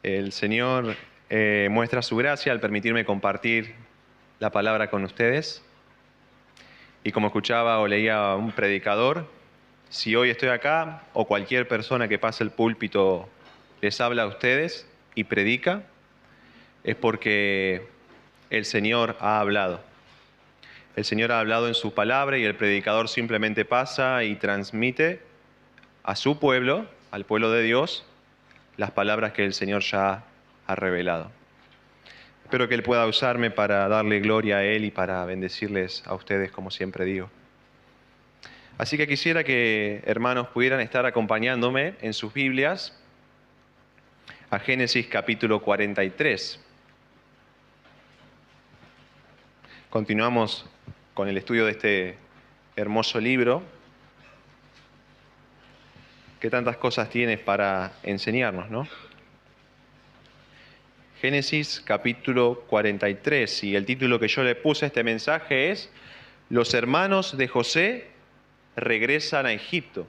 El Señor muestra su gracia al permitirme compartir la palabra con ustedes. Y como escuchaba o leía un predicador, si hoy estoy acá o cualquier persona que pase el púlpito les habla a ustedes y predica, es porque el Señor ha hablado. El Señor ha hablado en su palabra y el predicador simplemente pasa y transmite a su pueblo, al pueblo de Dios, las palabras que el Señor ya ha revelado. Espero que Él pueda usarme para darle gloria a Él y para bendecirles a ustedes, como siempre digo. Así que quisiera que, hermanos, pudieran estar acompañándome en sus Biblias a Génesis capítulo 43. Continuamos con el estudio de este hermoso libro que tantas cosas tiene para enseñarnos, ¿no? Génesis capítulo 43, y el título que yo le puse a este mensaje es Los hermanos de José regresan a Egipto.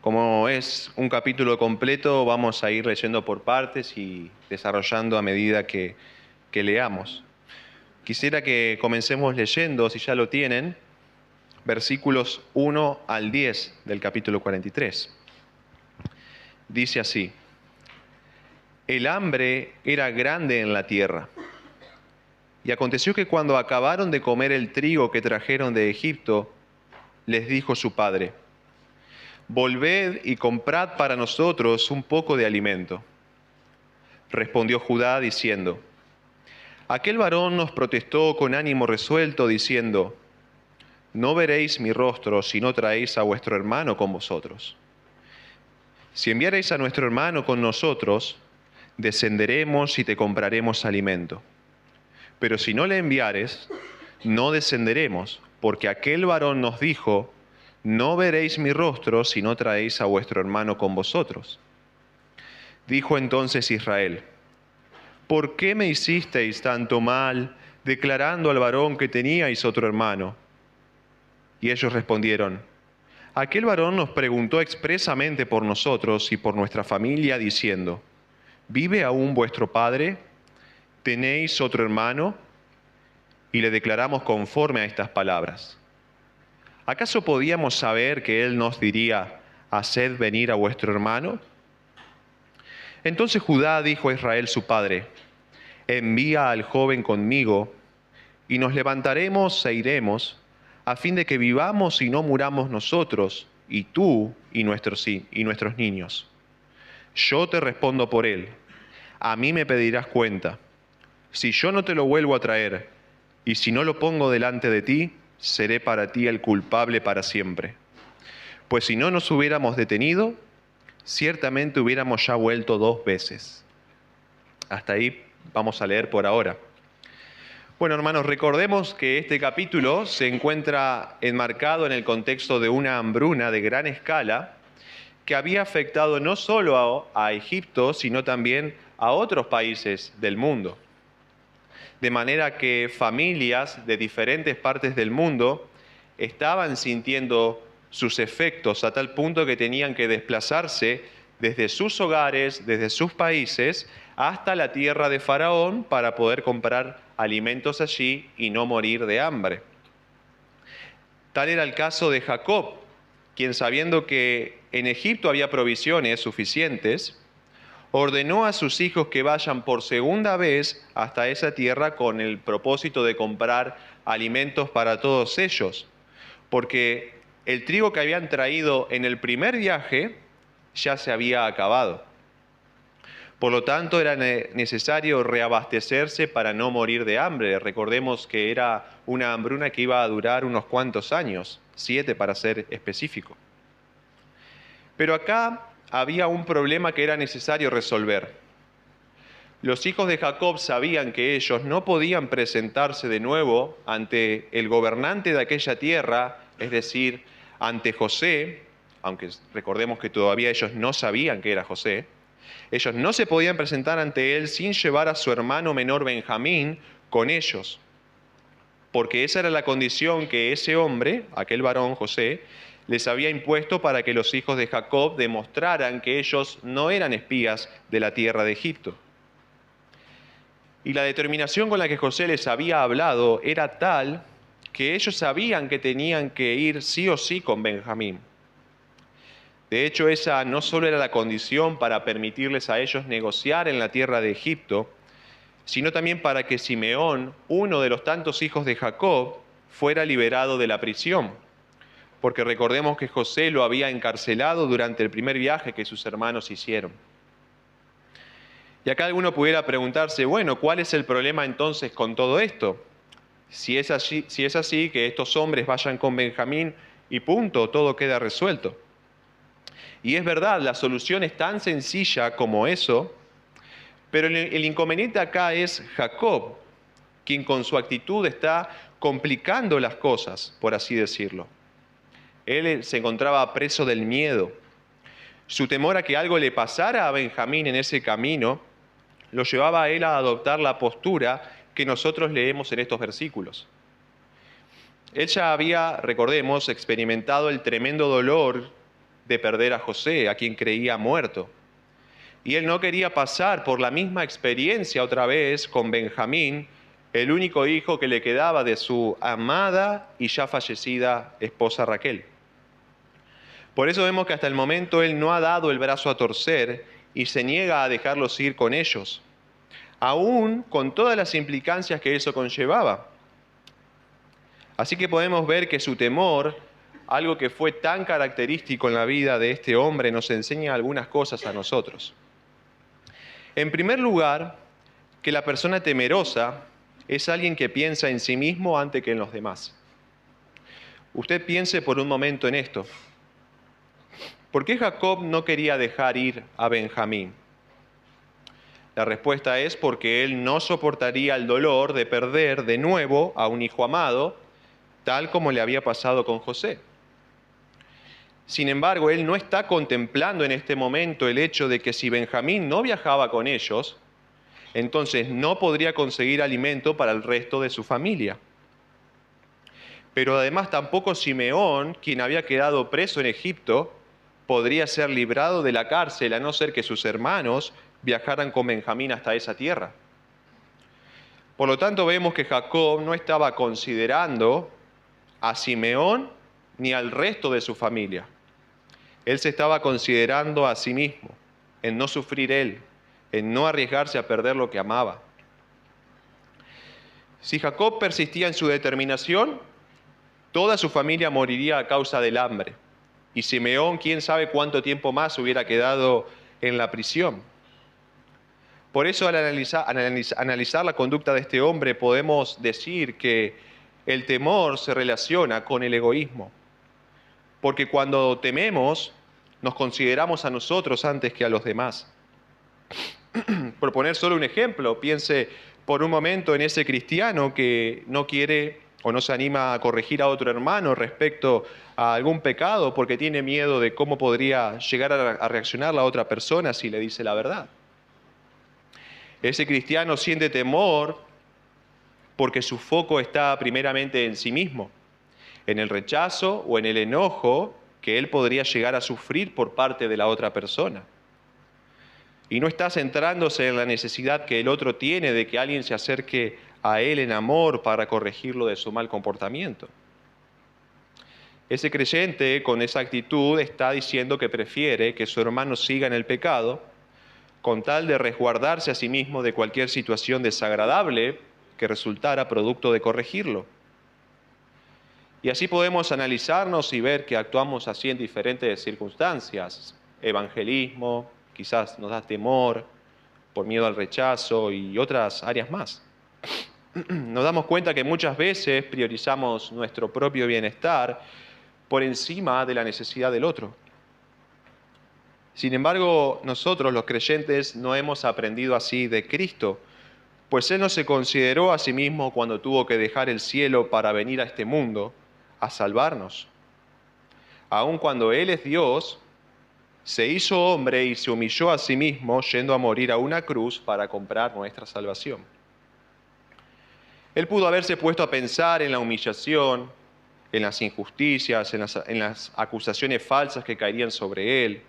Como es un capítulo completo, vamos a ir leyendo por partes y desarrollando a medida que leamos. Quisiera que comencemos leyendo, si ya lo tienen, versículos 1 al 10 del capítulo 43. Dice así: El hambre era grande en la tierra. Y aconteció que cuando acabaron de comer el trigo que trajeron de Egipto, les dijo su padre: Volved y comprad para nosotros un poco de alimento. Respondió Judá diciendo: Aquel varón nos protestó con ánimo resuelto, diciendo: No veréis mi rostro si no traéis a vuestro hermano con vosotros. Si enviareis a nuestro hermano con nosotros, descenderemos y te compraremos alimento. Pero si no le enviares, no descenderemos, porque aquel varón nos dijo: No veréis mi rostro si no traéis a vuestro hermano con vosotros. Dijo entonces Israel: ¿Por qué me hicisteis tanto mal, declarando al varón que teníais otro hermano? Y ellos respondieron: Aquel varón nos preguntó expresamente por nosotros y por nuestra familia, diciendo: ¿Vive aún vuestro padre? ¿Tenéis otro hermano? Y le declaramos conforme a estas palabras. ¿Acaso podíamos saber que él nos diría: haced venir a vuestro hermano? Entonces Judá dijo a Israel su padre: Envía al joven conmigo, y nos levantaremos e iremos, a fin de que vivamos y no muramos nosotros, y tú y nuestros niños. Yo te respondo por él. A mí me pedirás cuenta. Si yo no te lo vuelvo a traer, y si no lo pongo delante de ti, seré para ti el culpable para siempre. Pues si no nos hubiéramos detenido, ciertamente hubiéramos ya vuelto 2 veces. Hasta ahí vamos a leer por ahora. Bueno, hermanos, recordemos que este capítulo se encuentra enmarcado en el contexto de una hambruna de gran escala que había afectado no solo a Egipto, sino también a otros países del mundo. De manera que familias de diferentes partes del mundo estaban sintiendo sus efectos a tal punto que tenían que desplazarse desde sus hogares, desde sus países, hasta la tierra de Faraón para poder comprar alimentos allí y no morir de hambre. Tal era el caso de Jacob, quien, sabiendo que en Egipto había provisiones suficientes, ordenó a sus hijos que vayan por segunda vez hasta esa tierra con el propósito de comprar alimentos para todos ellos, porque el trigo que habían traído en el primer viaje ya se había acabado. Por lo tanto, era necesario reabastecerse para no morir de hambre. Recordemos que era una hambruna que iba a durar unos cuantos años, 7 para ser específico. Pero acá había un problema que era necesario resolver. Los hijos de Jacob sabían que ellos no podían presentarse de nuevo ante el gobernante de aquella tierra, es decir, ante José, aunque recordemos que todavía ellos no sabían que era José. Ellos no se podían presentar ante él sin llevar a su hermano menor Benjamín con ellos, porque esa era la condición que ese hombre, aquel varón José, les había impuesto para que los hijos de Jacob demostraran que ellos no eran espías de la tierra de Egipto. Y la determinación con la que José les había hablado era tal que ellos sabían que tenían que ir sí o sí con Benjamín. De hecho, esa no solo era la condición para permitirles a ellos negociar en la tierra de Egipto, sino también para que Simeón, uno de los tantos hijos de Jacob, fuera liberado de la prisión. Porque recordemos que José lo había encarcelado durante el primer viaje que sus hermanos hicieron. Y acá alguno pudiera preguntarse, bueno, ¿cuál es el problema entonces con todo esto? Si es así, que estos hombres vayan con Benjamín y punto, todo queda resuelto. Y es verdad, la solución es tan sencilla como eso, pero el inconveniente acá es Jacob, quien con su actitud está complicando las cosas, por así decirlo. Él se encontraba preso del miedo. Su temor a que algo le pasara a Benjamín en ese camino lo llevaba a él a adoptar la postura que nosotros leemos en estos versículos. Él ya había, recordemos, experimentado el tremendo dolor de perder a José, a quien creía muerto. Y él no quería pasar por la misma experiencia otra vez con Benjamín, el único hijo que le quedaba de su amada y ya fallecida esposa Raquel. Por eso vemos que hasta el momento él no ha dado el brazo a torcer y se niega a dejarlos ir con ellos, aún con todas las implicancias que eso conllevaba. Así que podemos ver que su temor, algo que fue tan característico en la vida de este hombre, nos enseña algunas cosas a nosotros. En primer lugar, que la persona temerosa es alguien que piensa en sí mismo antes que en los demás. Usted piense por un momento en esto. ¿Por qué Jacob no quería dejar ir a Benjamín? La respuesta es porque él no soportaría el dolor de perder de nuevo a un hijo amado, tal como le había pasado con José. Sin embargo, él no está contemplando en este momento el hecho de que si Benjamín no viajaba con ellos, entonces no podría conseguir alimento para el resto de su familia. Pero además tampoco Simeón, quien había quedado preso en Egipto, podría ser librado de la cárcel a no ser que sus hermanos viajaran con Benjamín hasta esa tierra. Por lo tanto, vemos que Jacob no estaba considerando a Simeón ni al resto de su familia. Él se estaba considerando a sí mismo, en no sufrir él, en no arriesgarse a perder lo que amaba. Si Jacob persistía en su determinación, toda su familia moriría a causa del hambre. Y Simeón, quién sabe cuánto tiempo más hubiera quedado en la prisión. Por eso, al analizar la conducta de este hombre, podemos decir que el temor se relaciona con el egoísmo. Porque cuando tememos, nos consideramos a nosotros antes que a los demás. Por poner solo un ejemplo, piense por un momento en ese cristiano que no quiere o no se anima a corregir a otro hermano respecto a algún pecado porque tiene miedo de cómo podría llegar a reaccionar la otra persona si le dice la verdad. Ese cristiano siente temor porque su foco está primeramente en sí mismo, en el rechazo o en el enojo que él podría llegar a sufrir por parte de la otra persona. Y no está centrándose en la necesidad que el otro tiene de que alguien se acerque a él en amor para corregirlo de su mal comportamiento. Ese creyente con esa actitud está diciendo que prefiere que su hermano siga en el pecado con tal de resguardarse a sí mismo de cualquier situación desagradable que resultara producto de corregirlo. Y así podemos analizarnos y ver que actuamos así en diferentes circunstancias. Evangelismo, quizás nos da temor, por miedo al rechazo y otras áreas más. Nos damos cuenta que muchas veces priorizamos nuestro propio bienestar por encima de la necesidad del otro. Sin embargo, nosotros los creyentes no hemos aprendido así de Cristo, pues Él no se consideró a sí mismo cuando tuvo que dejar el cielo para venir a este mundo a salvarnos. Aun cuando Él es Dios, se hizo hombre y se humilló a sí mismo yendo a morir a una cruz para comprar nuestra salvación. Él pudo haberse puesto a pensar en la humillación, en las injusticias, en las acusaciones falsas que caerían sobre él,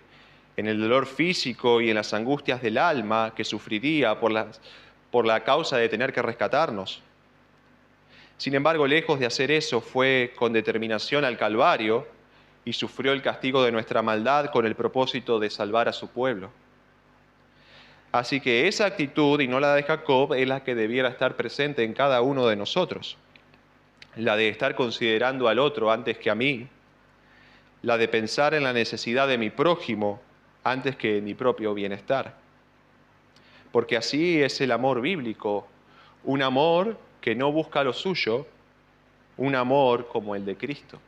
en el dolor físico y en las angustias del alma que sufriría por la causa de tener que rescatarnos. Sin embargo, lejos de hacer eso, fue con determinación al Calvario y sufrió el castigo de nuestra maldad con el propósito de salvar a su pueblo. Así que esa actitud, y no la de Jacob, es la que debiera estar presente en cada uno de nosotros. La de estar considerando al otro antes que a mí, la de pensar en la necesidad de mi prójimo antes que en mi propio bienestar. Porque así es el amor bíblico, un amor que no busca lo suyo, un amor como el de Cristo.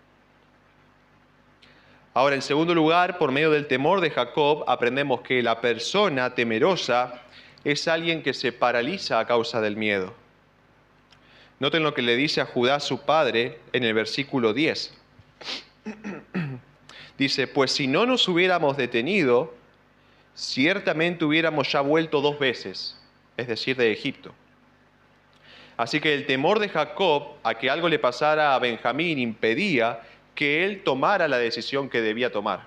Ahora, en segundo lugar, por medio del temor de Jacob, aprendemos que la persona temerosa es alguien que se paraliza a causa del miedo. Noten lo que le dice a Judá su padre en el versículo 10. Dice, pues si no nos hubiéramos detenido, ciertamente hubiéramos ya vuelto 2 veces, es decir, de Egipto. Así que el temor de Jacob a que algo le pasara a Benjamín impedía que él tomara la decisión que debía tomar.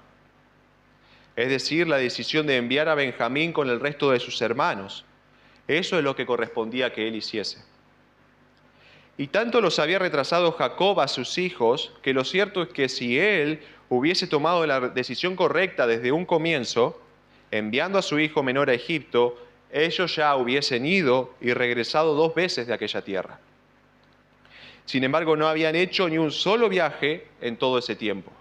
Es decir, la decisión de enviar a Benjamín con el resto de sus hermanos. Eso es lo que correspondía que él hiciese. Y tanto los había retrasado Jacob a sus hijos, que lo cierto es que si él hubiese tomado la decisión correcta desde un comienzo, enviando a su hijo menor a Egipto, ellos ya hubiesen ido y regresado 2 veces de aquella tierra. Sin embargo, no habían hecho ni un solo viaje en todo ese tiempo.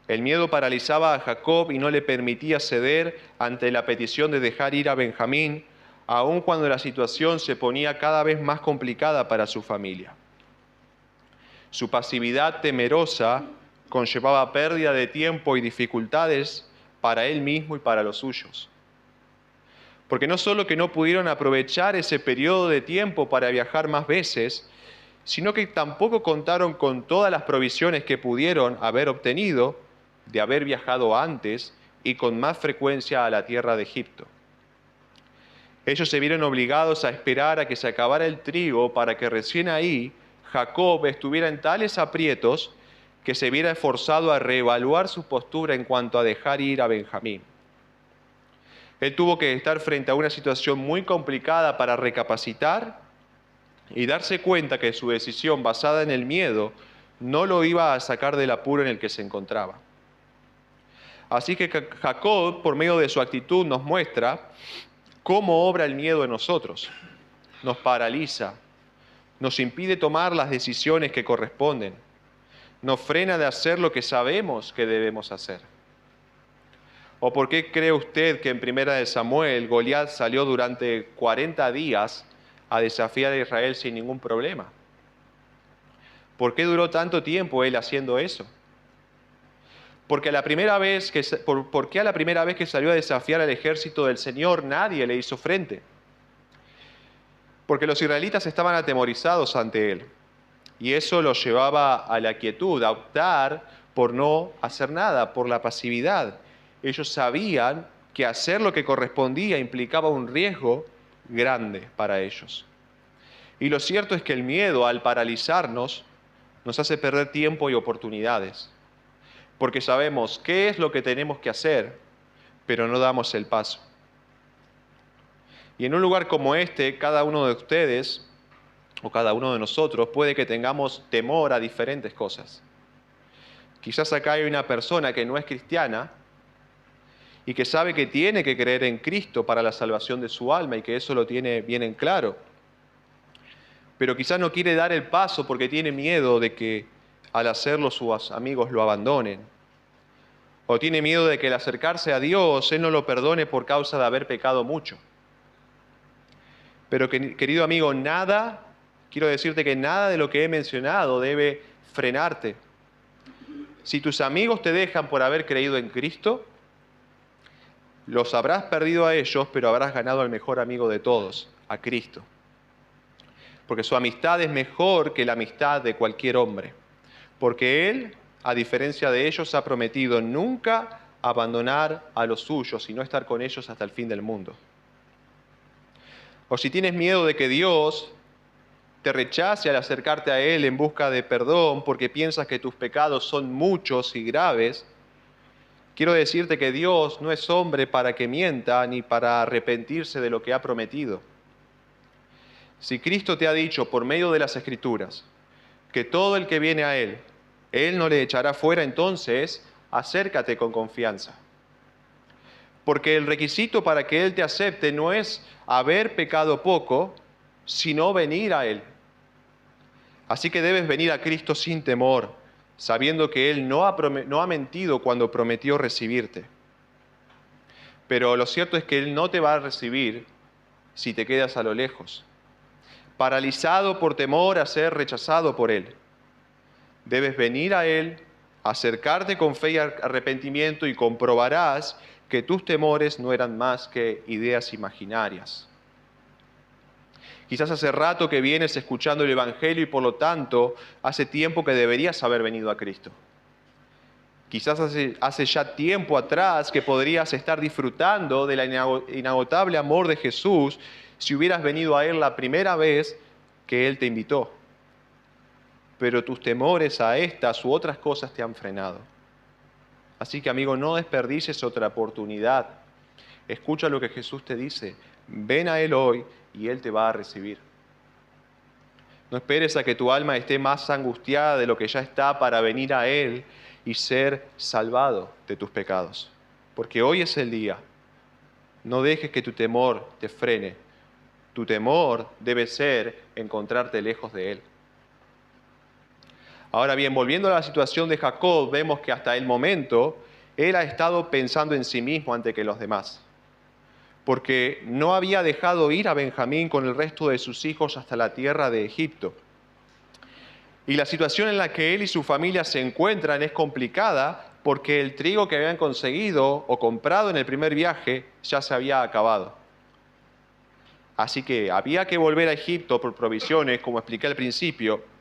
El miedo paralizaba a Jacob y no le permitía ceder ante la petición de dejar ir a Benjamín, aun cuando la situación se ponía cada vez más complicada para su familia. Su pasividad temerosa conllevaba pérdida de tiempo y dificultades para él mismo y para los suyos. Porque no solo que no pudieron aprovechar ese periodo de tiempo para viajar más veces, sino que tampoco contaron con todas las provisiones que pudieron haber obtenido de haber viajado antes y con más frecuencia a la tierra de Egipto. Ellos se vieron obligados a esperar a que se acabara el trigo para que recién ahí Jacob estuviera en tales aprietos que se viera forzado a reevaluar su postura en cuanto a dejar ir a Benjamín. Él tuvo que estar frente a una situación muy complicada para recapacitar y darse cuenta que su decisión basada en el miedo no lo iba a sacar del apuro en el que se encontraba. Así que Jacob, por medio de su actitud, nos muestra cómo obra el miedo en nosotros. Nos paraliza, nos impide tomar las decisiones que corresponden, nos frena de hacer lo que sabemos que debemos hacer. ¿O por qué cree usted que en Primera de Samuel Goliat salió durante 40 días a desafiar a Israel sin ningún problema? ¿Por qué duró tanto tiempo él haciendo eso? Porque ¿por qué a la primera vez que salió a desafiar al ejército del Señor nadie le hizo frente? Porque los israelitas estaban atemorizados ante él. Y eso los llevaba a la quietud, a optar por no hacer nada, por la pasividad. Ellos sabían que hacer lo que correspondía implicaba un riesgo grande para ellos. Y lo cierto es que el miedo, al paralizarnos, nos hace perder tiempo y oportunidades. Porque sabemos qué es lo que tenemos que hacer, pero no damos el paso. Y en un lugar como este, cada uno de ustedes, o cada uno de nosotros, puede que tengamos temor a diferentes cosas. Quizás acá hay una persona que no es cristiana y que sabe que tiene que creer en Cristo para la salvación de su alma y que eso lo tiene bien en claro. Pero quizás no quiere dar el paso porque tiene miedo de que al hacerlo sus amigos lo abandonen. O tiene miedo de que al acercarse a Dios, Él no lo perdone por causa de haber pecado mucho. Pero querido amigo, quiero decirte que nada de lo que he mencionado debe frenarte. Si tus amigos te dejan por haber creído en Cristo, los habrás perdido a ellos, pero habrás ganado al mejor amigo de todos, a Cristo. Porque su amistad es mejor que la amistad de cualquier hombre. Porque Él, a diferencia de ellos, ha prometido nunca abandonar a los suyos y no estar con ellos hasta el fin del mundo. O si tienes miedo de que Dios te rechace al acercarte a Él en busca de perdón porque piensas que tus pecados son muchos y graves, quiero decirte que Dios no es hombre para que mienta ni para arrepentirse de lo que ha prometido. Si Cristo te ha dicho por medio de las Escrituras que todo el que viene a Él no le echará fuera, entonces acércate con confianza. Porque el requisito para que Él te acepte no es haber pecado poco, sino venir a Él. Así que debes venir a Cristo sin temor, sabiendo que Él no ha mentido cuando prometió recibirte. Pero lo cierto es que Él no te va a recibir si te quedas a lo lejos, paralizado por temor a ser rechazado por Él. Debes venir a Él, acercarte con fe y arrepentimiento y comprobarás que tus temores no eran más que ideas imaginarias. Quizás hace rato que vienes escuchando el Evangelio y por lo tanto hace tiempo que deberías haber venido a Cristo. Quizás hace ya tiempo atrás que podrías estar disfrutando del inagotable amor de Jesús si hubieras venido a Él la primera vez que Él te invitó. Pero tus temores a estas u otras cosas te han frenado. Así que, amigo, no desperdicies otra oportunidad. Escucha lo que Jesús te dice. Ven a Él hoy y Él te va a recibir. No esperes a que tu alma esté más angustiada de lo que ya está para venir a Él y ser salvado de tus pecados. Porque hoy es el día. No dejes que tu temor te frene. Tu temor debe ser encontrarte lejos de Él. Ahora bien, volviendo a la situación de Jacob, vemos que hasta el momento él ha estado pensando en sí mismo antes que los demás, porque no había dejado ir a Benjamín con el resto de sus hijos hasta la tierra de Egipto. Y la situación en la que él y su familia se encuentran es complicada porque el trigo que habían conseguido o comprado en el primer viaje ya se había acabado. Así que había que volver a Egipto por provisiones, como expliqué al principio,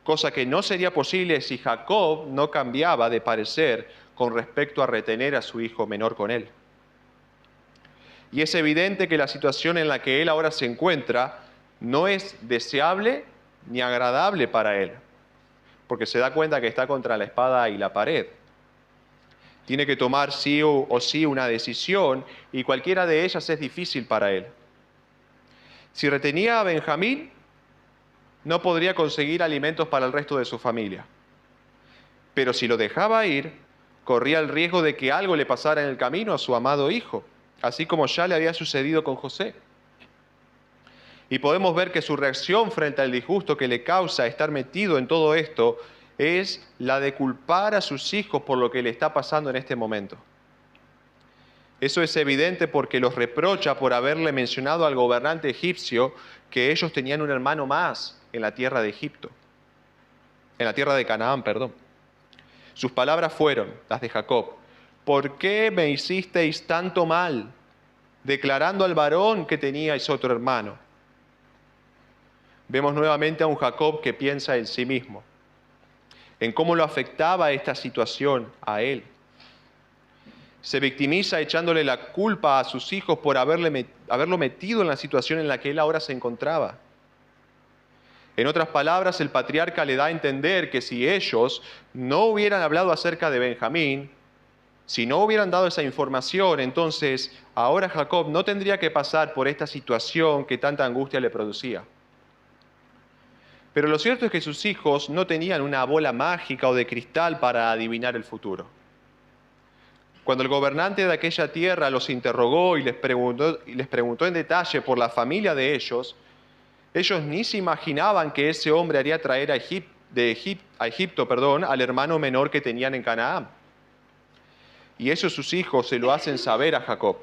cosa que no sería posible si Jacob no cambiaba de parecer con respecto a retener a su hijo menor con él. Y es evidente que la situación en la que él ahora se encuentra no es deseable ni agradable para él, porque se da cuenta que está contra la espada y la pared. Tiene que tomar sí o sí una decisión y cualquiera de ellas es difícil para él. Si retenía a Benjamín, no podría conseguir alimentos para el resto de su familia. Pero si lo dejaba ir, corría el riesgo de que algo le pasara en el camino a su amado hijo, así como ya le había sucedido con José. Y podemos ver que su reacción frente al disgusto que le causa estar metido en todo esto es la de culpar a sus hijos por lo que le está pasando en este momento. Eso es evidente porque los reprocha por haberle mencionado al gobernante egipcio que ellos tenían un hermano más en la tierra de Egipto, en la tierra de Canaán, perdón. Sus palabras fueron las de Jacob: ¿por qué me hicisteis tanto mal, declarando al varón que teníais otro hermano? Vemos nuevamente a un Jacob que piensa en sí mismo, en cómo lo afectaba esta situación a él. Se victimiza echándole la culpa a sus hijos por haberlo metido en la situación en la que él ahora se encontraba. En otras palabras, el patriarca le da a entender que si ellos no hubieran hablado acerca de Benjamín, si no hubieran dado esa información, entonces ahora Jacob no tendría que pasar por esta situación que tanta angustia le producía. Pero lo cierto es que sus hijos no tenían una bola mágica o de cristal para adivinar el futuro. Cuando el gobernante de aquella tierra los interrogó y les preguntó en detalle por la familia de ellos ni se imaginaban que ese hombre haría traer a Egipto, al hermano menor que tenían en Canaán. Y eso sus hijos se lo hacen saber a Jacob.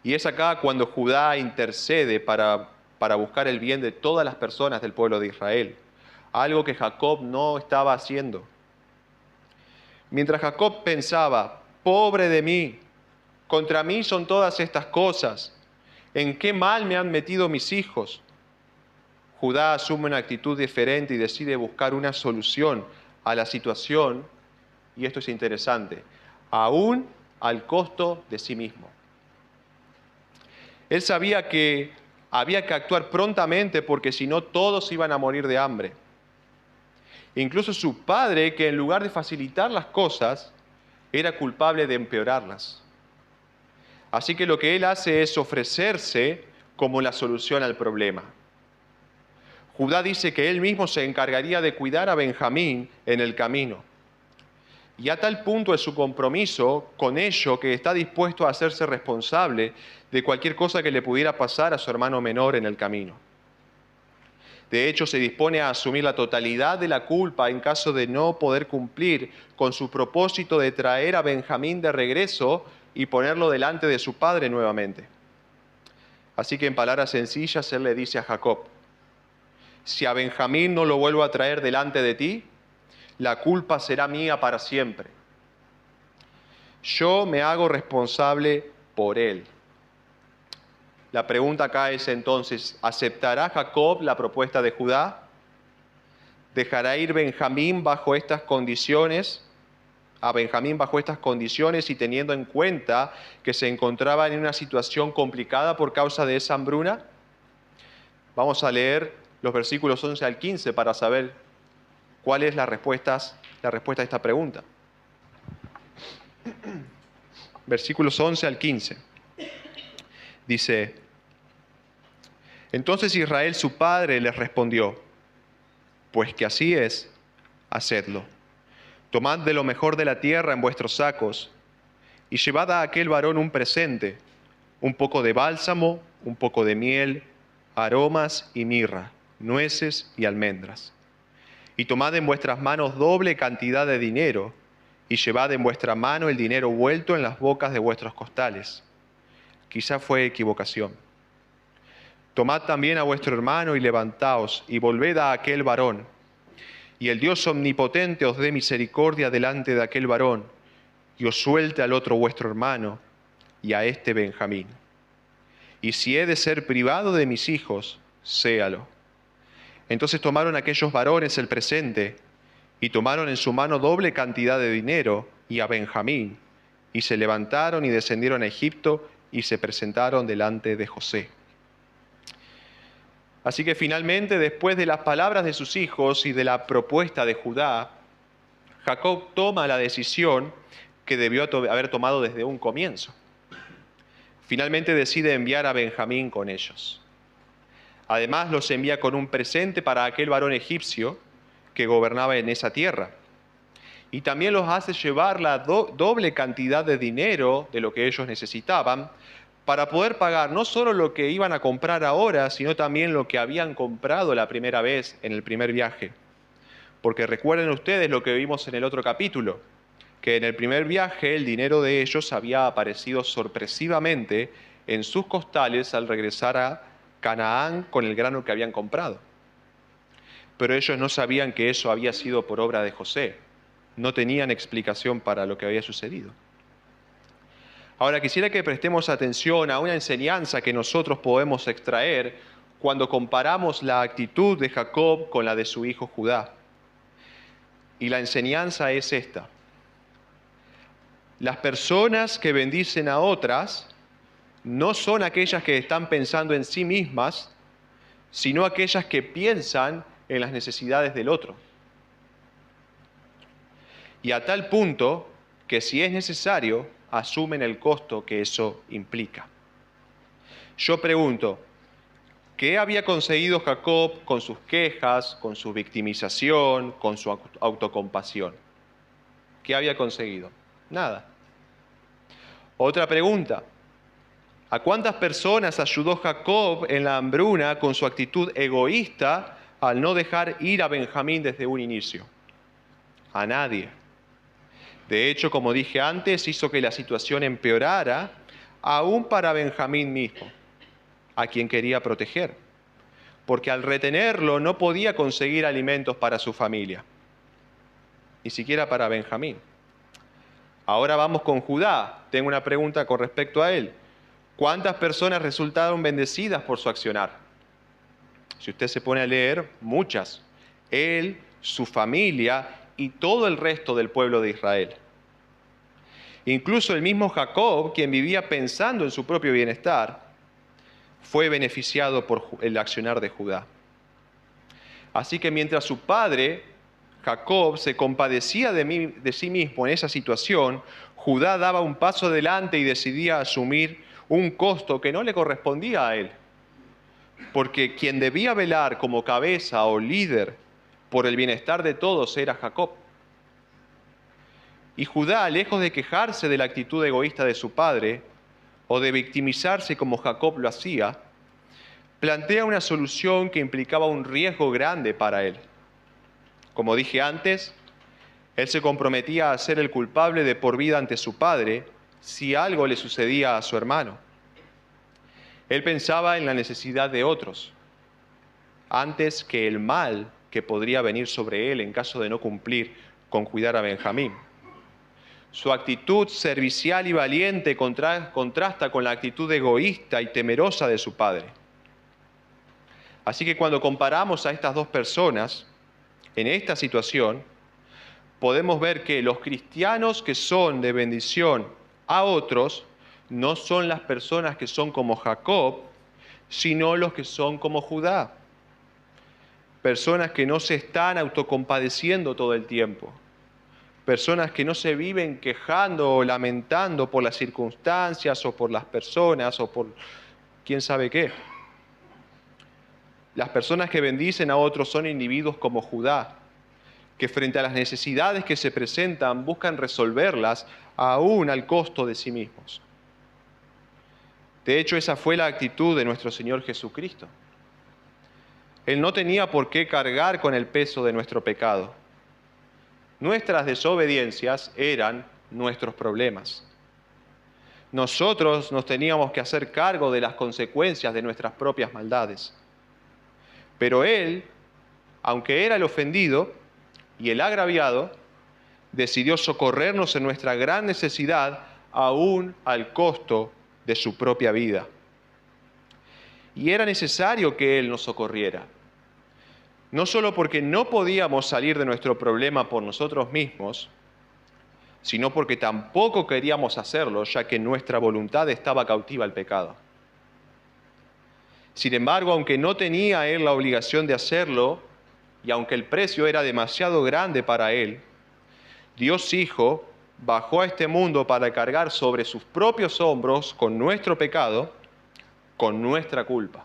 Y es acá cuando Judá intercede para buscar el bien de todas las personas del pueblo de Israel, algo que Jacob no estaba haciendo. Mientras Jacob pensaba: pobre de mí, contra mí son todas estas cosas, ¿en qué mal me han metido mis hijos?, Judá asume una actitud diferente y decide buscar una solución a la situación, y esto es interesante, aún al costo de sí mismo. Él sabía que Había que actuar prontamente porque si no todos iban a morir de hambre. Incluso su padre, que en lugar de facilitar las cosas, era culpable de empeorarlas. Así que lo que él hace es ofrecerse como la solución al problema. Judá dice que él mismo se encargaría de cuidar a Benjamín en el camino. Y a tal punto es su compromiso con ello que está dispuesto a hacerse responsable de cualquier cosa que le pudiera pasar a su hermano menor en el camino. De hecho, se dispone a asumir la totalidad de la culpa en caso de no poder cumplir con su propósito de traer a Benjamín de regreso y ponerlo delante de su padre nuevamente. Así que en palabras sencillas, él le dice a Jacob: si a Benjamín no lo vuelvo a traer delante de ti, la culpa será mía para siempre. Yo me hago responsable por él. La pregunta acá es entonces, ¿aceptará Jacob la propuesta de Judá? ¿Dejará ir Benjamín bajo estas condiciones? A Benjamín bajo estas condiciones y teniendo en cuenta que se encontraba en una situación complicada por causa de esa hambruna. Vamos a leer los versículos 11 al 15 para saber cuál es la respuesta a esta pregunta. Versículos 11 al 15. Dice: entonces Israel su padre les respondió: pues que así es, hacedlo. Tomad de lo mejor de la tierra en vuestros sacos y llevad a aquel varón un presente, un poco de bálsamo, un poco de miel, aromas y mirra, nueces y almendras. Y tomad en vuestras manos doble cantidad de dinero y llevad en vuestra mano el dinero vuelto en las bocas de vuestros costales. Quizá fue equivocación. Tomad también a vuestro hermano y levantaos y volved a aquel varón. Y el Dios omnipotente os dé misericordia delante de aquel varón y os suelte al otro vuestro hermano y a este Benjamín. Y si he de ser privado de mis hijos, séalo. Entonces tomaron aquellos varones el presente y tomaron en su mano doble cantidad de dinero y a Benjamín, y se levantaron y descendieron a Egipto y se presentaron delante de José. Así que finalmente, después de las palabras de sus hijos y de la propuesta de Judá, Jacob toma la decisión que debió haber tomado desde un comienzo. Finalmente decide enviar a Benjamín con ellos. Además, los envía con un presente para aquel varón egipcio que gobernaba en esa tierra. Y también los hace llevar la doble cantidad de dinero de lo que ellos necesitaban para poder pagar no solo lo que iban a comprar ahora, sino también lo que habían comprado la primera vez en el primer viaje. Porque recuerden ustedes lo que vimos en el otro capítulo, que en el primer viaje el dinero de ellos había aparecido sorpresivamente en sus costales al regresar a Canaán con el grano que habían comprado. Pero ellos no sabían que eso había sido por obra de José. No tenían explicación para lo que había sucedido. Ahora quisiera que prestemos atención a una enseñanza que nosotros podemos extraer cuando comparamos la actitud de Jacob con la de su hijo Judá. Y la enseñanza es esta: las personas que bendicen a otras no son aquellas que están pensando en sí mismas, sino aquellas que piensan en las necesidades del otro. Y a tal punto que si es necesario, asumen el costo que eso implica. Yo pregunto, ¿qué había conseguido Jacob con sus quejas, con su victimización, con su autocompasión? ¿Qué había conseguido? Nada. Otra pregunta, ¿a cuántas personas ayudó Jacob en la hambruna con su actitud egoísta al no dejar ir a Benjamín desde un inicio? A nadie. De hecho, como dije antes, hizo que la situación empeorara aún para Benjamín mismo, a quien quería proteger, porque al retenerlo no podía conseguir alimentos para su familia, ni siquiera para Benjamín. Ahora vamos con Judá. Tengo una pregunta con respecto a él. ¿Cuántas personas resultaron bendecidas por su accionar? Si usted se pone a leer, muchas. Él, su familia y todo el resto del pueblo de Israel. Incluso el mismo Jacob, quien vivía pensando en su propio bienestar, fue beneficiado por el accionar de Judá. Así que mientras su padre, Jacob, se compadecía de sí mismo en esa situación, Judá daba un paso adelante y decidía asumir un costo que no le correspondía a él, porque quien debía velar como cabeza o líder por el bienestar de todos era Jacob. Y Judá, lejos de quejarse de la actitud egoísta de su padre o de victimizarse como Jacob lo hacía, plantea una solución que implicaba un riesgo grande para él. Como dije antes, él se comprometía a ser el culpable de por vida ante su padre si algo le sucedía a su hermano. Él pensaba en la necesidad de otros, antes que el mal que podría venir sobre él en caso de no cumplir con cuidar a Benjamín. Su actitud servicial y valiente contrasta con la actitud egoísta y temerosa de su padre. Así que cuando comparamos a estas dos personas en esta situación, podemos ver que los cristianos que son de bendición a otros no son las personas que son como Jacob, sino los que son como Judá. Personas que no se están autocompadeciendo todo el tiempo. Personas que no se viven quejando o lamentando por las circunstancias o por las personas o por quién sabe qué. Las personas que bendicen a otros son individuos como Judá, que frente a las necesidades que se presentan buscan resolverlas aún al costo de sí mismos. De hecho, esa fue la actitud de nuestro Señor Jesucristo. Él no tenía por qué cargar con el peso de nuestro pecado. Nuestras desobediencias eran nuestros problemas. Nosotros nos teníamos que hacer cargo de las consecuencias de nuestras propias maldades. Pero Él, aunque era el ofendido y el agraviado, decidió socorrernos en nuestra gran necesidad, aún al costo de su propia vida. Y era necesario que Él nos socorriera. No solo porque no podíamos salir de nuestro problema por nosotros mismos, sino porque tampoco queríamos hacerlo, ya que nuestra voluntad estaba cautiva al pecado. Sin embargo, aunque no tenía Él la obligación de hacerlo, y aunque el precio era demasiado grande para Él, Dios Hijo bajó a este mundo para cargar sobre sus propios hombros con nuestro pecado, con nuestra culpa.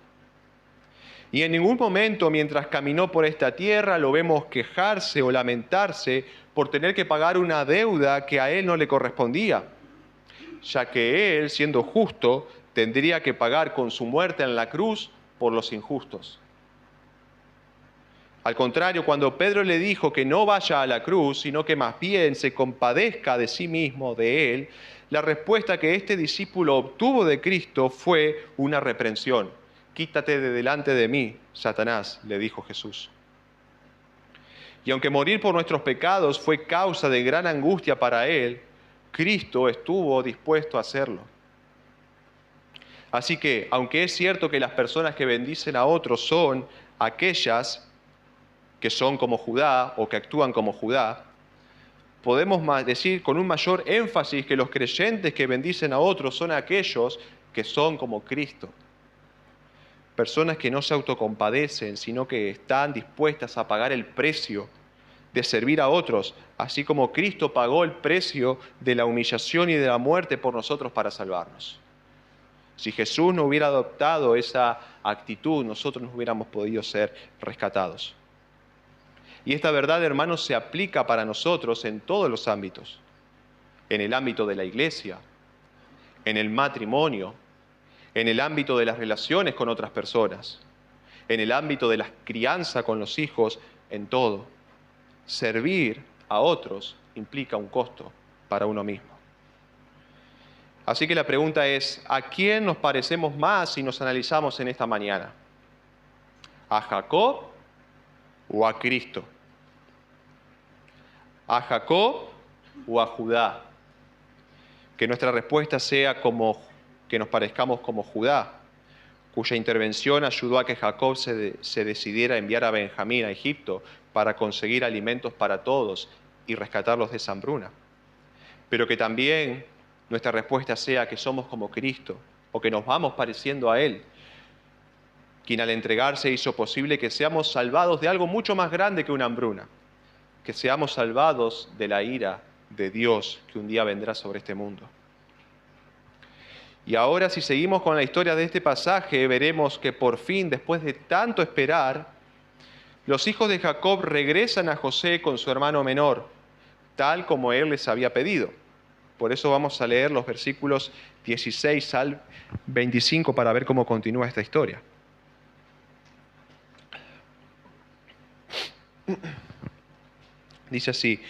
Y en ningún momento mientras caminó por esta tierra lo vemos quejarse o lamentarse por tener que pagar una deuda que a Él no le correspondía, ya que Él, siendo justo, tendría que pagar con su muerte en la cruz por los injustos. Al contrario, cuando Pedro le dijo que no vaya a la cruz, sino que más bien se compadezca de sí mismo, de Él, la respuesta que este discípulo obtuvo de Cristo fue una reprensión. «Quítate de delante de mí, Satanás», le dijo Jesús. Y aunque morir por nuestros pecados fue causa de gran angustia para Él, Cristo estuvo dispuesto a hacerlo. Así que, aunque es cierto que las personas que bendicen a otros son aquellas que son como Judá o que actúan como Judá, podemos decir con un mayor énfasis que los creyentes que bendicen a otros son aquellos que son como Cristo. Personas que no se autocompadecen, sino que están dispuestas a pagar el precio de servir a otros, así como Cristo pagó el precio de la humillación y de la muerte por nosotros para salvarnos. Si Jesús no hubiera adoptado esa actitud, nosotros no hubiéramos podido ser rescatados. Y esta verdad, hermanos, se aplica para nosotros en todos los ámbitos. En el ámbito de la iglesia, en el matrimonio, en el ámbito de las relaciones con otras personas, en el ámbito de la crianza con los hijos, en todo. Servir a otros implica un costo para uno mismo. Así que la pregunta es, ¿a quién nos parecemos más si nos analizamos en esta mañana? ¿A Jacob o a Cristo? ¿A Jacob o a Judá? Que nuestra respuesta sea que nos parezcamos como Judá, cuya intervención ayudó a que Jacob se decidiera a enviar a Benjamín a Egipto para conseguir alimentos para todos y rescatarlos de esa hambruna. Pero que también nuestra respuesta sea que somos como Cristo, o que nos vamos pareciendo a Él, quien al entregarse hizo posible que seamos salvados de algo mucho más grande que una hambruna, que seamos salvados de la ira de Dios que un día vendrá sobre este mundo. Y ahora, si seguimos con la historia de este pasaje, veremos que por fin, después de tanto esperar, los hijos de Jacob regresan a José con su hermano menor, tal como él les había pedido. Por eso vamos a leer los versículos 16 al 25 para ver cómo continúa esta historia. Dice así: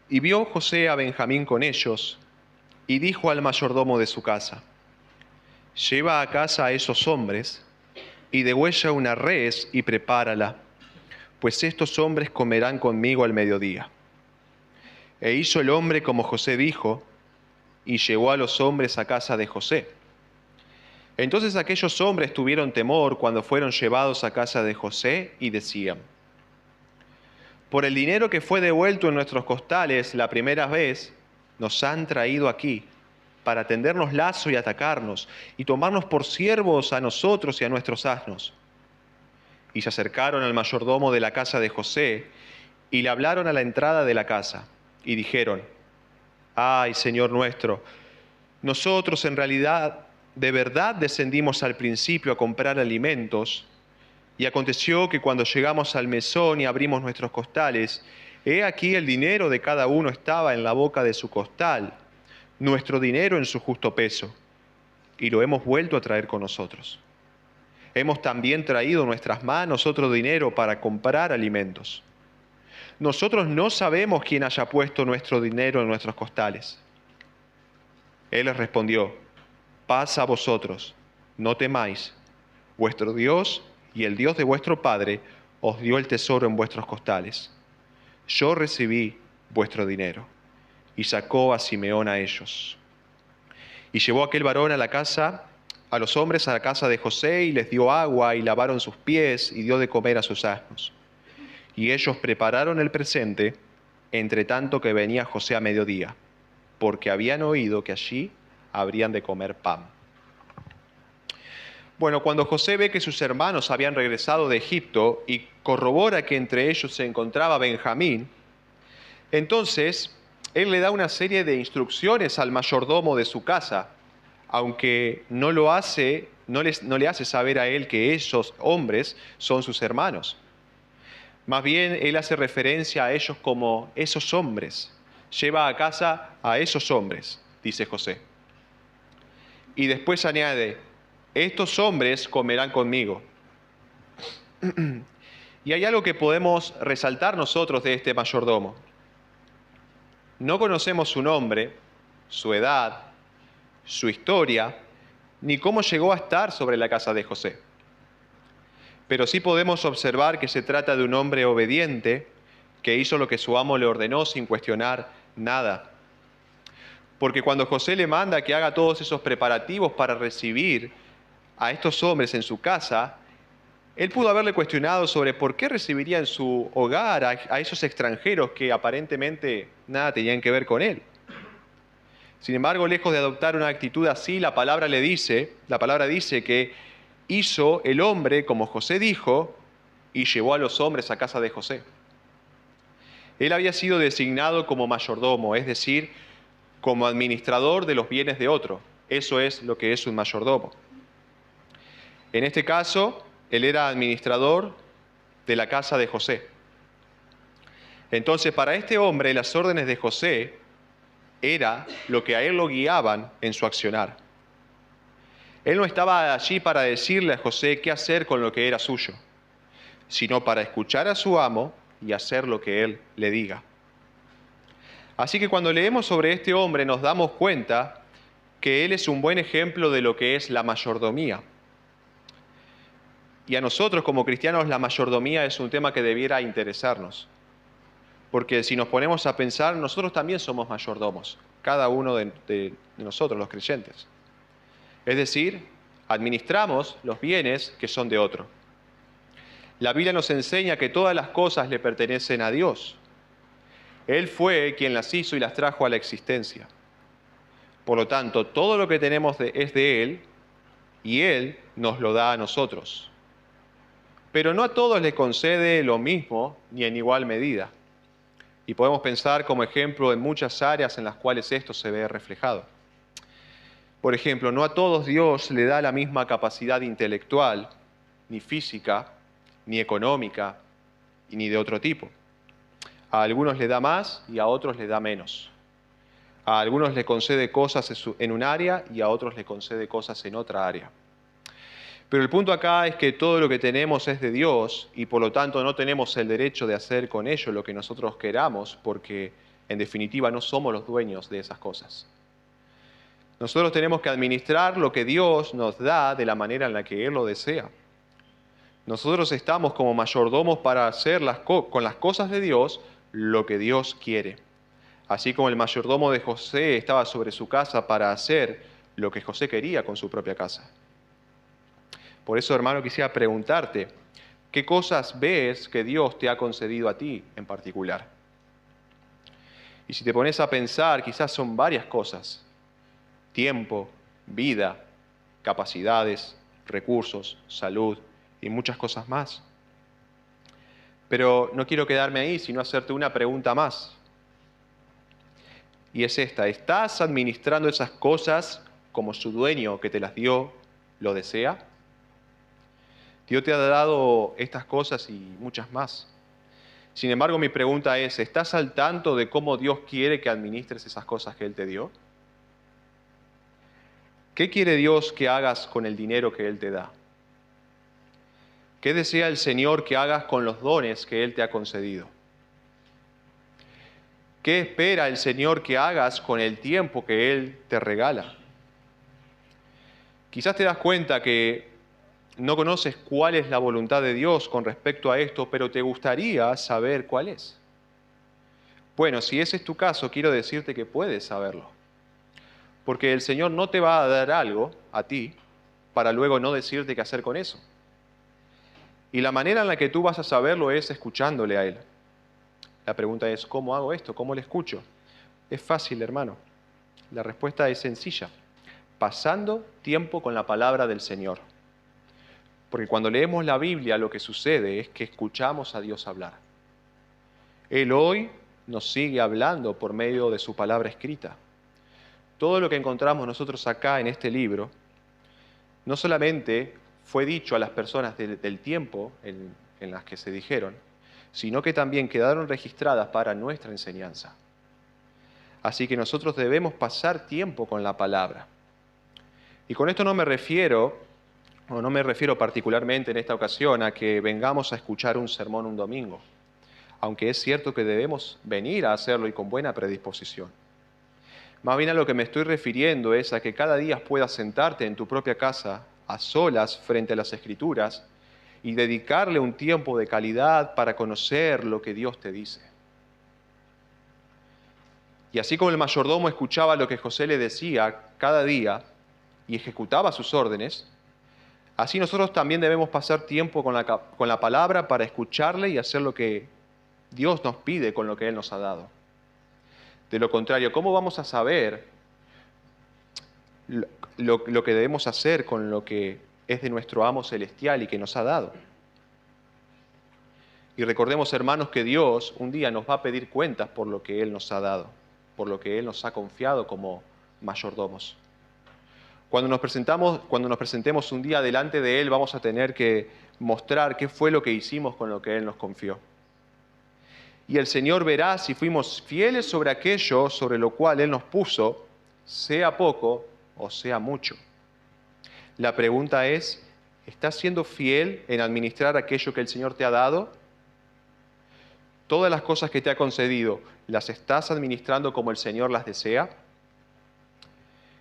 y vio José a Benjamín con ellos, y dijo al mayordomo de su casa: lleva a casa a esos hombres, y degüella una res y prepárala, pues estos hombres comerán conmigo al mediodía. E hizo el hombre como José dijo, y llevó a los hombres a casa de José. Entonces aquellos hombres tuvieron temor cuando fueron llevados a casa de José, y decían: por el dinero que fue devuelto en nuestros costales la primera vez, nos han traído aquí para tendernos lazo y atacarnos, y tomarnos por siervos a nosotros y a nuestros asnos. Y se acercaron al mayordomo de la casa de José, y le hablaron a la entrada de la casa, y dijeron: ay, Señor nuestro, nosotros en realidad de verdad descendimos al principio a comprar alimentos, y aconteció que cuando llegamos al mesón y abrimos nuestros costales, he aquí el dinero de cada uno estaba en la boca de su costal, nuestro dinero en su justo peso, y lo hemos vuelto a traer con nosotros. Hemos también traído en nuestras manos otro dinero para comprar alimentos. Nosotros no sabemos quién haya puesto nuestro dinero en nuestros costales. Él les respondió: paz a vosotros, no temáis, vuestro Dios y el Dios de vuestro Padre os dio el tesoro en vuestros costales. Yo recibí vuestro dinero. Y sacó a Simeón a ellos. Y llevó aquel varón a la casa, a los hombres a la casa de José, y les dio agua, y lavaron sus pies, y dio de comer a sus asnos. Y ellos prepararon el presente, entre tanto que venía José a mediodía, porque habían oído que allí habrían de comer pan. Bueno, cuando José ve que sus hermanos habían regresado de Egipto y corrobora que entre ellos se encontraba Benjamín, entonces él le da una serie de instrucciones al mayordomo de su casa, aunque no le hace saber a él que esos hombres son sus hermanos. Más bien, él hace referencia a ellos como esos hombres. Lleva a casa a esos hombres, dice José. Y después añade: estos hombres comerán conmigo. Y hay algo que podemos resaltar nosotros de este mayordomo. No conocemos su nombre, su edad, su historia, ni cómo llegó a estar sobre la casa de José. Pero sí podemos observar que se trata de un hombre obediente que hizo lo que su amo le ordenó sin cuestionar nada. Porque cuando José le manda que haga todos esos preparativos para recibir a estos hombres en su casa, él pudo haberle cuestionado sobre por qué recibiría en su hogar a esos extranjeros que aparentemente nada tenían que ver con él. Sin embargo, lejos de adoptar una actitud así, la palabra dice que hizo el hombre como José dijo y llevó a los hombres a casa de José. Él había sido designado como mayordomo, es decir, como administrador de los bienes de otro. Eso es lo que es un mayordomo. En este caso, él era administrador de la casa de José. Entonces, para este hombre, las órdenes de José era lo que a él lo guiaban en su accionar. Él no estaba allí para decirle a José qué hacer con lo que era suyo, sino para escuchar a su amo y hacer lo que él le diga. Así que cuando leemos sobre este hombre nos damos cuenta que él es un buen ejemplo de lo que es la mayordomía. Y a nosotros como cristianos la mayordomía es un tema que debiera interesarnos. Porque si nos ponemos a pensar, nosotros también somos mayordomos, cada uno de nosotros, los creyentes. Es decir, administramos los bienes que son de otro. La Biblia nos enseña que todas las cosas le pertenecen a Dios. Él fue quien las hizo y las trajo a la existencia. Por lo tanto, todo lo que tenemos es de Él y Él nos lo da a nosotros. pero no a todos les concede lo mismo ni en igual medida. Y podemos pensar como ejemplo en muchas áreas en las cuales esto se ve reflejado. Por ejemplo, no a todos Dios le da la misma capacidad intelectual, ni física, ni económica, ni de otro tipo. A algunos le da más y a otros le da menos. A algunos le concede cosas en un área y a otros le concede cosas en otra área. Pero el punto acá es que todo lo que tenemos es de Dios y por lo tanto no tenemos el derecho de hacer con ello lo que nosotros queramos porque en definitiva no somos los dueños de esas cosas. Nosotros tenemos que administrar lo que Dios nos da de la manera en la que Él lo desea. Nosotros estamos como mayordomos para hacer con las cosas de Dios lo que Dios quiere. Así como el mayordomo de José estaba sobre su casa para hacer lo que José quería con su propia casa. Por eso, hermano, quisiera preguntarte, ¿qué cosas ves que Dios te ha concedido a ti en particular? Y si te pones a pensar, quizás son varias cosas. Tiempo, vida, capacidades, recursos, salud y muchas cosas más. Pero no quiero quedarme ahí, sino hacerte una pregunta más. Y es esta, ¿estás administrando esas cosas como su dueño que te las dio lo desea? Dios te ha dado estas cosas y muchas más. Sin embargo, mi pregunta es, ¿estás al tanto de cómo Dios quiere que administres esas cosas que Él te dio? ¿Qué quiere Dios que hagas con el dinero que Él te da? ¿Qué desea el Señor que hagas con los dones que Él te ha concedido? ¿Qué espera el Señor que hagas con el tiempo que Él te regala? Quizás te das cuenta que no conoces cuál es la voluntad de Dios con respecto a esto, pero te gustaría saber cuál es. Bueno, si ese es tu caso, quiero decirte que puedes saberlo. Porque el Señor no te va a dar algo a ti para luego no decirte qué hacer con eso. Y la manera en la que tú vas a saberlo es escuchándole a Él. La pregunta es, ¿cómo hago esto? ¿Cómo le escucho? Es fácil, hermano. La respuesta es sencilla. Pasando tiempo con la palabra del Señor. Porque cuando leemos la Biblia lo que sucede es que escuchamos a Dios hablar. Él hoy nos sigue hablando por medio de su palabra escrita. Todo lo que encontramos nosotros acá en este libro no solamente fue dicho a las personas del tiempo en las que se dijeron, sino que también quedaron registradas para nuestra enseñanza. Así que nosotros debemos pasar tiempo con la palabra. Y con esto no me refiero particularmente en esta ocasión a que vengamos a escuchar un sermón un domingo, aunque es cierto que debemos venir a hacerlo y con buena predisposición. Más bien a lo que me estoy refiriendo es a que cada día puedas sentarte en tu propia casa, a solas frente a las Escrituras, y dedicarle un tiempo de calidad para conocer lo que Dios te dice. Y así como el mayordomo escuchaba lo que José le decía cada día y ejecutaba sus órdenes, así nosotros también debemos pasar tiempo con la palabra para escucharle y hacer lo que Dios nos pide con lo que Él nos ha dado. De lo contrario, ¿cómo vamos a saber lo que debemos hacer con lo que es de nuestro amo celestial y que nos ha dado? Y recordemos, hermanos, que Dios un día nos va a pedir cuentas por lo que Él nos ha dado, por lo que Él nos ha confiado como mayordomos. Cuando nos presentemos un día delante de Él, vamos a tener que mostrar qué fue lo que hicimos con lo que Él nos confió. Y el Señor verá si fuimos fieles sobre aquello sobre lo cual Él nos puso, sea poco o sea mucho. La pregunta es, ¿estás siendo fiel en administrar aquello que el Señor te ha dado? ¿Todas las cosas que te ha concedido, las estás administrando como el Señor las desea?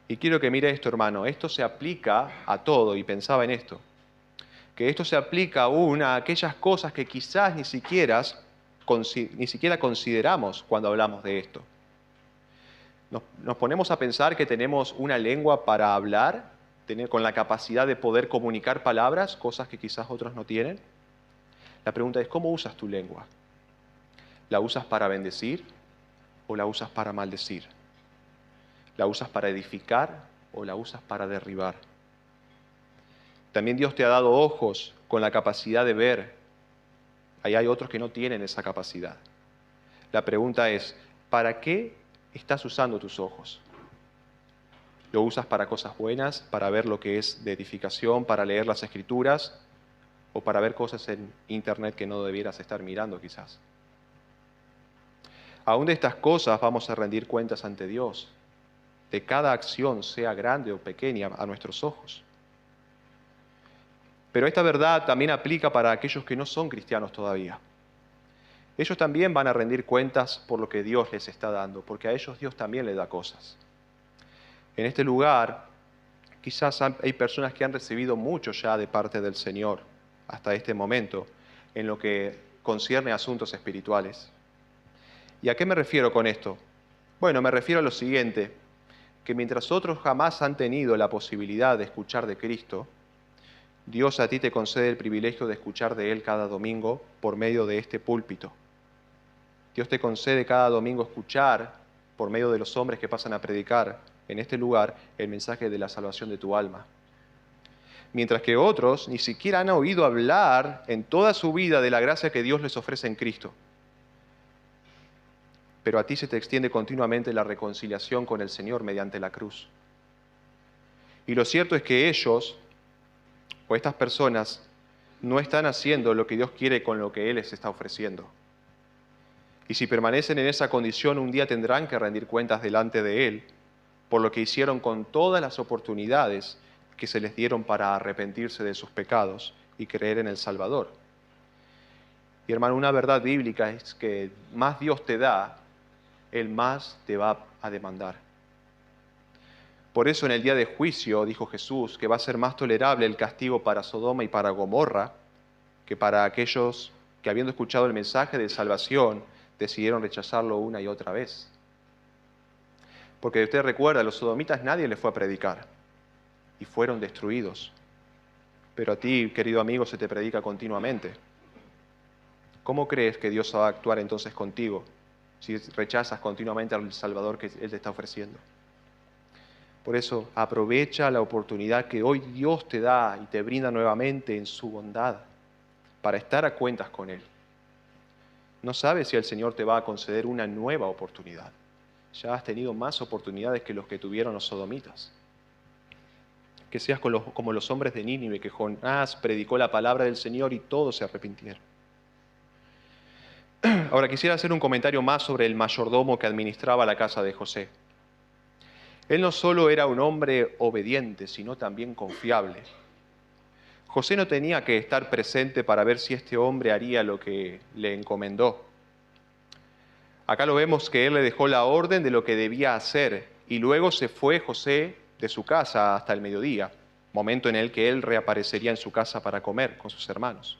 Y quiero que mire esto, hermano, esto se aplica a todo, y pensaba en esto, que esto se aplica aún a aquellas cosas que quizás ni siquiera consideramos cuando hablamos de esto. Nos ponemos a pensar que tenemos una lengua para hablar, con la capacidad de poder comunicar palabras, cosas que quizás otros no tienen. La pregunta es, ¿cómo usas tu lengua? ¿La usas para bendecir o la usas para maldecir? ¿La usas para edificar o la usas para derribar? También Dios te ha dado ojos con la capacidad de ver. Ahí hay otros que no tienen esa capacidad. La pregunta es, ¿para qué estás usando tus ojos? ¿Lo usas para cosas buenas, para ver lo que es de edificación, para leer las Escrituras o para ver cosas en Internet que no debieras estar mirando quizás? Aún de estas cosas vamos a rendir cuentas ante Dios, de cada acción, sea grande o pequeña, a nuestros ojos. Pero esta verdad también aplica para aquellos que no son cristianos todavía. Ellos también van a rendir cuentas por lo que Dios les está dando, porque a ellos Dios también les da cosas. En este lugar, quizás hay personas que han recibido mucho ya de parte del Señor hasta este momento, en lo que concierne a asuntos espirituales. ¿Y a qué me refiero con esto? Bueno, me refiero a lo siguiente, que mientras otros jamás han tenido la posibilidad de escuchar de Cristo, Dios a ti te concede el privilegio de escuchar de Él cada domingo por medio de este púlpito. Dios te concede cada domingo escuchar, por medio de los hombres que pasan a predicar en este lugar, el mensaje de la salvación de tu alma. Mientras que otros ni siquiera han oído hablar en toda su vida de la gracia que Dios les ofrece en Cristo. Pero a ti se te extiende continuamente la reconciliación con el Señor mediante la cruz. Y lo cierto es que ellos, o estas personas, no están haciendo lo que Dios quiere con lo que Él les está ofreciendo. Y si permanecen en esa condición, un día tendrán que rendir cuentas delante de Él por lo que hicieron con todas las oportunidades que se les dieron para arrepentirse de sus pecados y creer en el Salvador. Y hermano, una verdad bíblica es que más Dios te da, Él más te va a demandar. Por eso en el día de juicio, dijo Jesús, que va a ser más tolerable el castigo para Sodoma y para Gomorra que para aquellos que, habiendo escuchado el mensaje de salvación, decidieron rechazarlo una y otra vez. Porque usted recuerda, a los sodomitas nadie les fue a predicar y fueron destruidos. Pero a ti, querido amigo, se te predica continuamente. ¿Cómo crees que Dios va a actuar entonces contigo si rechazas continuamente al Salvador que Él te está ofreciendo? Por eso, aprovecha la oportunidad que hoy Dios te da y te brinda nuevamente en su bondad para estar a cuentas con Él. No sabes si el Señor te va a conceder una nueva oportunidad. Ya has tenido más oportunidades que los que tuvieron los sodomitas. Que seas como los hombres de Nínive, que Jonás predicó la palabra del Señor y todos se arrepintieron. Ahora quisiera hacer un comentario más sobre el mayordomo que administraba la casa de José. Él no solo era un hombre obediente, sino también confiable. José no tenía que estar presente para ver si este hombre haría lo que le encomendó. Acá lo vemos que él le dejó la orden de lo que debía hacer y luego se fue José de su casa hasta el mediodía, momento en el que él reaparecería en su casa para comer con sus hermanos.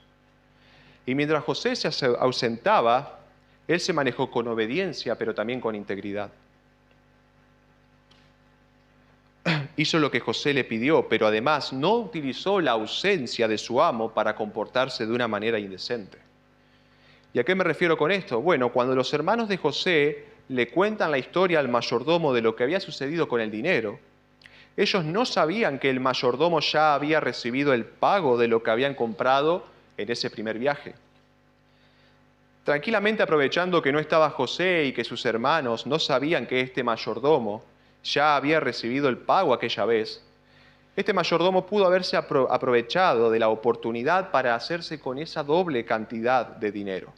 Y mientras José se ausentaba, él se manejó con obediencia, pero también con integridad. Hizo lo que José le pidió, pero además no utilizó la ausencia de su amo para comportarse de una manera indecente. ¿Y a qué me refiero con esto? Bueno, cuando los hermanos de José le cuentan la historia al mayordomo de lo que había sucedido con el dinero, ellos no sabían que el mayordomo ya había recibido el pago de lo que habían comprado en ese primer viaje. Tranquilamente aprovechando que no estaba José y que sus hermanos no sabían que este mayordomo ya había recibido el pago aquella vez, este mayordomo pudo haberse aprovechado de la oportunidad para hacerse con esa doble cantidad de dinero.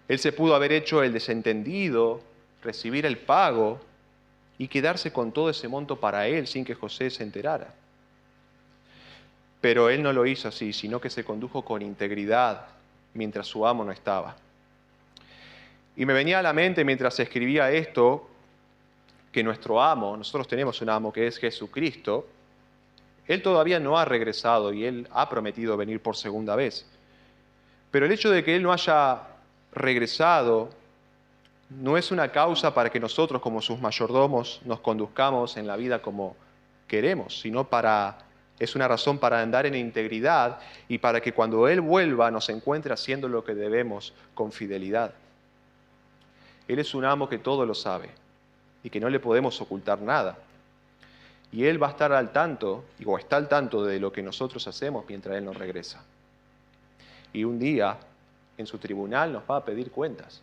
Él se pudo haber hecho el desentendido, recibir el pago y quedarse con todo ese monto para él sin que José se enterara. Pero él no lo hizo así, sino que se condujo con integridad mientras su amo no estaba. Y me venía a la mente mientras escribía esto, que nuestro amo, nosotros tenemos un amo que es Jesucristo, Él todavía no ha regresado y Él ha prometido venir por segunda vez. Pero el hecho de que Él no haya regresado no es una causa para que nosotros como sus mayordomos nos conduzcamos en la vida como queremos, sino es una razón para andar en integridad y para que cuando Él vuelva nos encuentre haciendo lo que debemos con fidelidad. Él es un amo que todo lo sabe y que no le podemos ocultar nada. y Él va a estar al tanto, o está al tanto de lo que nosotros hacemos mientras Él nos regresa. Y un día, en su tribunal, nos va a pedir cuentas.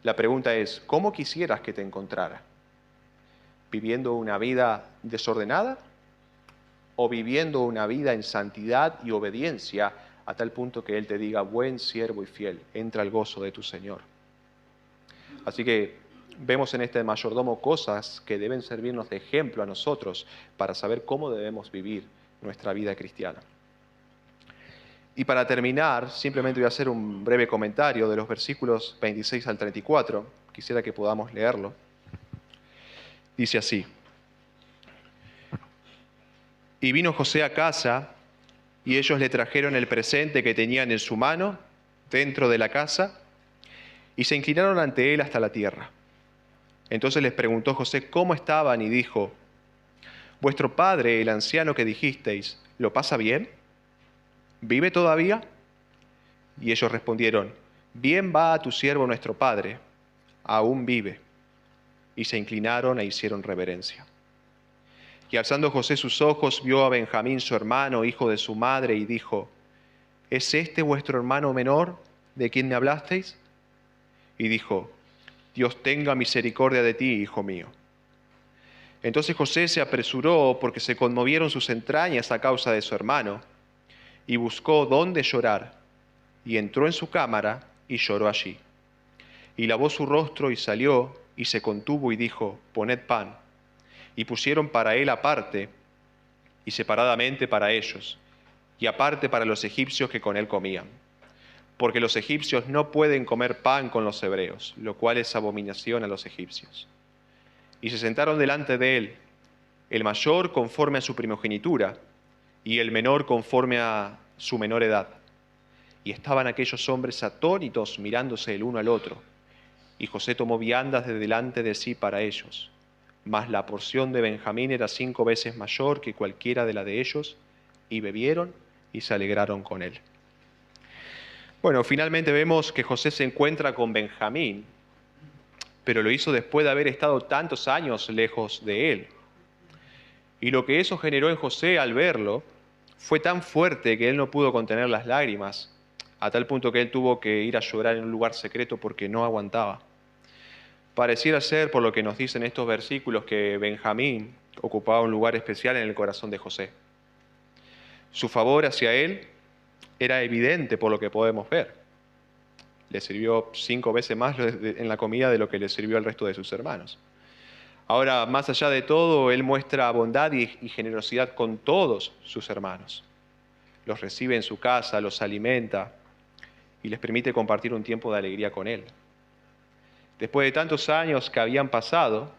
La pregunta es, ¿cómo quisieras que te encontrara? ¿Viviendo una vida desordenada? ¿O viviendo una vida en santidad y obediencia a tal punto que Él te diga, buen siervo y fiel, entra al gozo de tu Señor? Así que vemos en este mayordomo cosas que deben servirnos de ejemplo a nosotros para saber cómo debemos vivir nuestra vida cristiana. Y para terminar, simplemente voy a hacer un breve comentario de los versículos 26 al 34. Quisiera que podamos leerlo. Dice así: Y vino José a casa, y ellos le trajeron el presente que tenían en su mano dentro de la casa, y se inclinaron ante él hasta la tierra. Entonces les preguntó José cómo estaban, y dijo: ¿Vuestro padre, el anciano que dijisteis, lo pasa bien? ¿Vive todavía? Y ellos respondieron: Bien va a tu siervo nuestro padre, aún vive. Y se inclinaron e hicieron reverencia. Y alzando José sus ojos, vio a Benjamín su hermano, hijo de su madre, y dijo: ¿Es este vuestro hermano menor, de quien me hablasteis? Y dijo: Dios tenga misericordia de ti, hijo mío. Entonces José se apresuró, porque se conmovieron sus entrañas a causa de su hermano, y buscó dónde llorar, y entró en su cámara y lloró allí. Y lavó su rostro y salió, y se contuvo y dijo: Poned pan. Y pusieron para él aparte, y separadamente para ellos, y aparte para los egipcios que con él comían. Porque los egipcios no pueden comer pan con los hebreos, lo cual es abominación a los egipcios. Y se sentaron delante de él, el mayor conforme a su primogenitura, y el menor conforme a su menor edad. Y estaban aquellos hombres atónitos mirándose el uno al otro. Y José tomó viandas de delante de sí para ellos. Mas la porción de Benjamín era 5 veces mayor que cualquiera de la de ellos, y bebieron y se alegraron con él. Bueno, finalmente vemos que José se encuentra con Benjamín, pero lo hizo después de haber estado tantos años lejos de él. Y lo que eso generó en José al verlo fue tan fuerte que él no pudo contener las lágrimas, a tal punto que él tuvo que ir a llorar en un lugar secreto porque no aguantaba. Pareciera ser, por lo que nos dicen estos versículos, que Benjamín ocupaba un lugar especial en el corazón de José. Su favor hacia él era evidente por lo que podemos ver. Le sirvió 5 veces más en la comida de lo que le sirvió al resto de sus hermanos. Ahora, más allá de todo, él muestra bondad y generosidad con todos sus hermanos. Los recibe en su casa, los alimenta y les permite compartir un tiempo de alegría con él. Después de tantos años que habían pasado,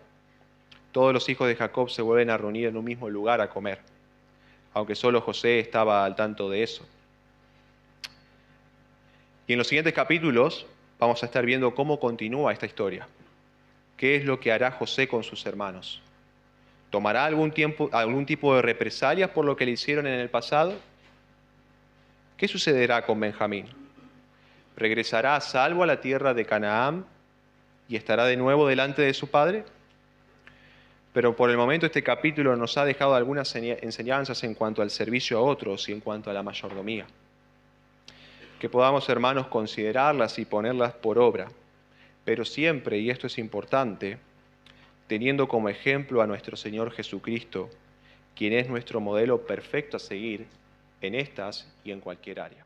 todos los hijos de Jacob se vuelven a reunir en un mismo lugar a comer, aunque solo José estaba al tanto de eso. Y en los siguientes capítulos vamos a estar viendo cómo continúa esta historia. ¿Qué es lo que hará José con sus hermanos? ¿Tomará algún tipo de represalias por lo que le hicieron en el pasado? ¿Qué sucederá con Benjamín? ¿Regresará a salvo a la tierra de Canaán y estará de nuevo delante de su padre? Pero por el momento este capítulo nos ha dejado algunas enseñanzas en cuanto al servicio a otros y en cuanto a la mayordomía. Que podamos, hermanos, considerarlas y ponerlas por obra, pero siempre, y esto es importante, teniendo como ejemplo a nuestro Señor Jesucristo, quien es nuestro modelo perfecto a seguir en estas y en cualquier área.